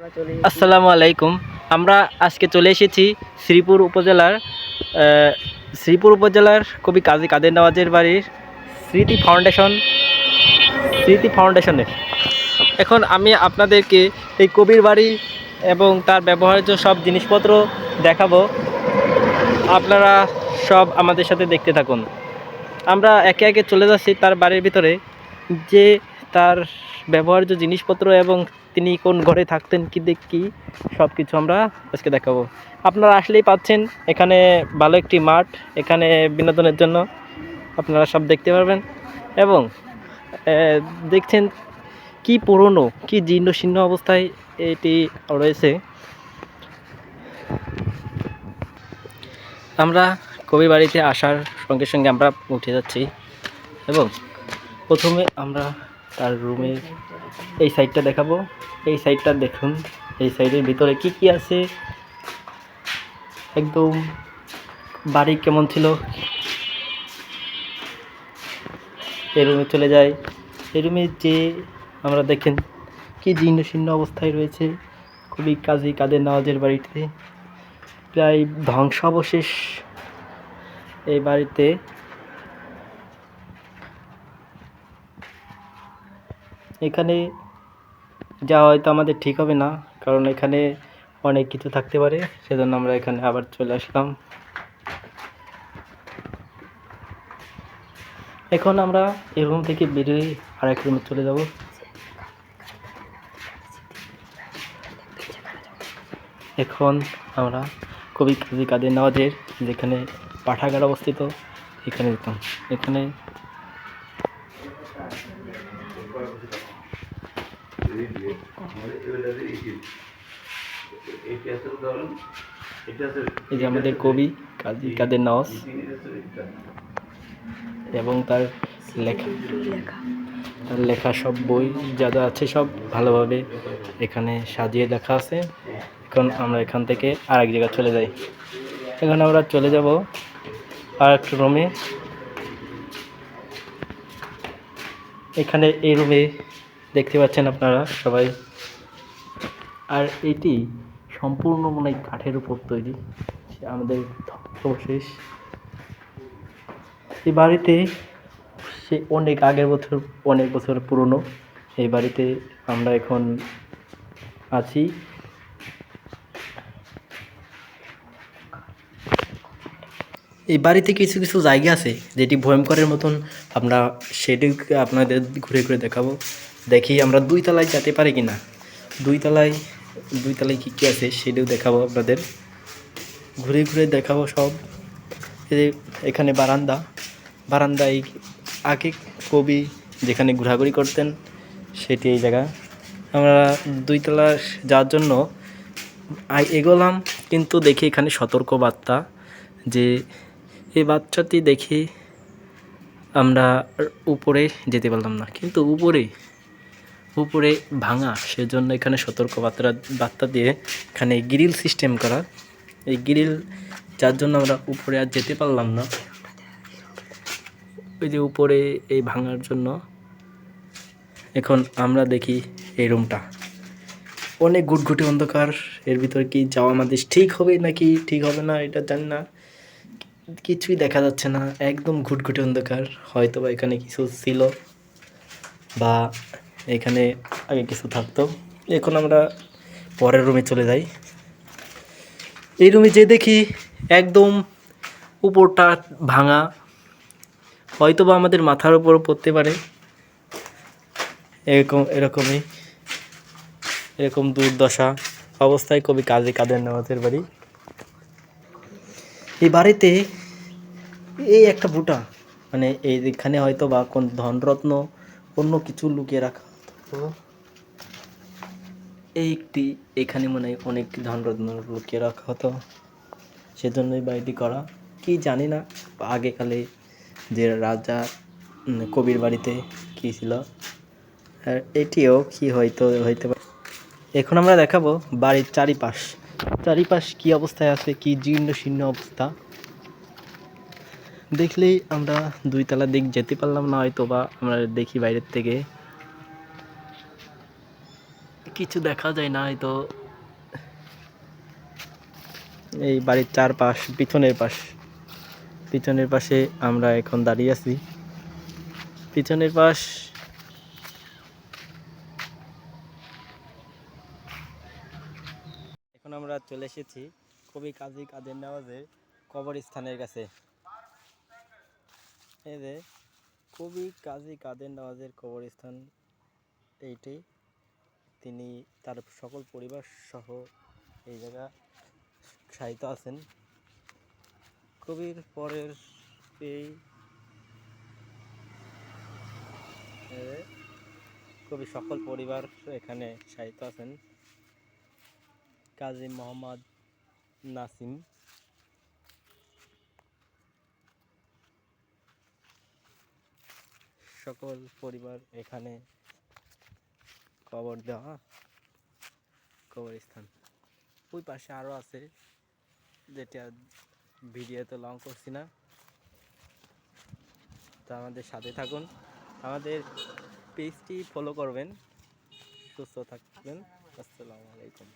আসসালামু আলাইকুম। আমরা আজকে চলে এসেছি শ্রীপুর উপজেলার কবি কাজী কাদের নওয়াজের বাড়ির স্মৃতি ফাউন্ডেশনে। এখন আমি আপনাদেরকে এই কবির বাড়ি এবং তার ব্যবহার্য সব জিনিসপত্র দেখাবো। আপনারা সব আমাদের সাথে দেখতে থাকুন। আমরা একে একে চলে যাচ্ছি তার বাড়ির ভিতরে, যে তার ব্যবহার্য জিনিসপত্র এবং তিনি কোন ঘরে থাকতেন কি সব কিছু আমরা আজকে দেখাবো। আপনারা আসলেই পাচ্ছেন এখানে ভালো একটি মাঠ, এখানে বিনোদনের জন্য আপনারা সব দেখতে পারবেন। এবং দেখছেন কি পুরনো, কি জীর্ণ শীর্ণ অবস্থায় এটি রয়েছে। আমরা কবি বাড়িতে আসার সঙ্গে সঙ্গে আমরা উঠে যাচ্ছি এবং প্রথমে আমরা তার রুমের এই সাইডটা দেখাবো। এই সাইডটা দেখুন, এই সাইডের ভিতরে কি কি আছে, একদম বাড়ি কেমন ছিল। এই রুমে চলে যায়। এই রুমে যে আমরা দেখেন কি জীর্ণ শীর্ণ অবস্থায় রয়েছে কবি কাজী কাদের নওয়াজের বাড়িতে, প্রায় ধ্বংসাবশেষ এই বাড়িতে। এখানে যাওয়া হয়তো আমাদের ঠিক হবে না, কারণ এখানে অনেক কিছু থাকতে পারে, সেজন্য আমরা এখানে আবার চলে আসলাম। এখন আমরা এই রুম থেকে বেরিয়ে আরেক রুমে চলে যাব। এখন আমরা কবি কাজী কাদের নওয়াজের যেখানে পাঠাগার অবস্থিত এখানে যেতাম। এখানে এই যে আমাদের কবি কাজী কাদের নওয়াজ এবং তার লেখা সব বই যা যা আছে সব ভালোভাবে এখানে সাজিয়ে লেখা আছে। এখন আমরা এখান থেকে আরেক জায়গায় চলে যাই। এখন আমরা চলে যাব আর একটা রুমে। এখানে এই রুমে দেখতে পাচ্ছেন আপনারা সবাই, আর এটি সম্পূর্ণ মনে হয় কাঠের উপর তৈরি, আমাদের ধ্বংসাবশেষ। এই বাড়িতে সে অনেক বছর পুরনো। এই বাড়িতে আমরা এখন আছি। এই বাড়িতে কিছু কিছু জায়গা আছে যেটি ভয়ঙ্করের মতন, আমরা সেটি আপনাদের ঘুরে ঘুরে দেখাবো। দেখি আমরা 2 তলায় যেতে পারি কিনা। 2 তলায় কী কী আছে সেটাও দেখাবো আপনাদের, ঘুরে ঘুরে দেখাবো সব। এখানে বারান্দায় আগে কবি যেখানে ঘোরাঘুরি করতেন সেটি এই জায়গা। আমরা 2 তলা যাওয়ার জন্য এগোলাম, কিন্তু দেখি এখানে সতর্ক বার্তা, যে এই বাচ্চাটি দেখে আমরা উপরে যেতে পারলাম না, কিন্তু উপরে ভাঙা, সেজন্য এখানে সতর্ক বার্তা দিয়ে এখানে গ্রিল সিস্টেম করা। এই গ্রিল যার জন্য আমরা উপরে আর যেতে পারলাম না। ওই যে উপরে এই ভাঙার জন্য। এখন আমরা দেখি এই রুমটা অনেক ঘুটঘুটে অন্ধকার। এর ভিতরে কি যাওয়া আমাদের ঠিক হবে নাকি ঠিক হবে না এটা জানি না, কিছুই দেখা যাচ্ছে না, একদম ঘুটঘুটে অন্ধকার। হয়তো বা এখানে কিছু ছিল বা এখানে আগে কিছু থাকতো। এখন আমরা পরের রুমে চলে যাই। এই রুমে যে দেখি একদম উপরটা ভাঙা, হয়তো বা আমাদের মাথার উপর পড়তে পারে, এরকম দুর্দশা অবস্থায় কবি কাজী কাদের নওয়াজের বাড়ি। এই বাড়িতে এই একটা বুটা, মানে এইখানে হয়তো বা কোন ধনরত্ন অন্য কিছু লুকিয়ে রাখা হতো। এখানে মনে হয় অনেক ধনরত্ন লুকিয়ে রাখা হতো, সেজন্যই বাড়িটি করা। কি জানি না আগেকালে যে রাজা কবির বাড়িতে কী ছিল, আর এটিও কি হইতে পারে। এখন আমরা দেখাবো বাড়ির চারিপাশ কি অবস্থায় আছে, কি জীর্ণ শীর্ণ অবস্থা। দেখলেই আমরা 2 তলার দিক যেতে পারলাম না, হয়তো বা আমরা দেখি বাইরের থেকে। কিছু দেখা যায় না হয়তো। এই বাড়ির চারপাশ, পিছনের পাশে আমরা এখন দাঁড়িয়ে আছি। পিছনের পাশ এখন আমরা চলে এসেছি কবি কাজী কাদের নওয়াজের কবরস্থানের কাছে। এই যে কবি কাজী কাদের নওয়াজের কবরস্থান এইটি। তিনি তার সকল পরিবার সহ এই জায়গা শায়িত আছেন। কবির পরের এই কবি সকল পরিবার এখানে শায়িত আছেন। কাজী মোহাম্মদ নাসিম, সকল পরিবার এখানে কবর দেওয়া কবরস্থান। ওই পাশে আরও আছে, যেটা ভিডিওতে লং করছি না। তো আমাদের সাথে থাকুন, আমাদের পেজটি ফলো করবেন, সুস্থ থাকবেন। আসসালামু আলাইকুম।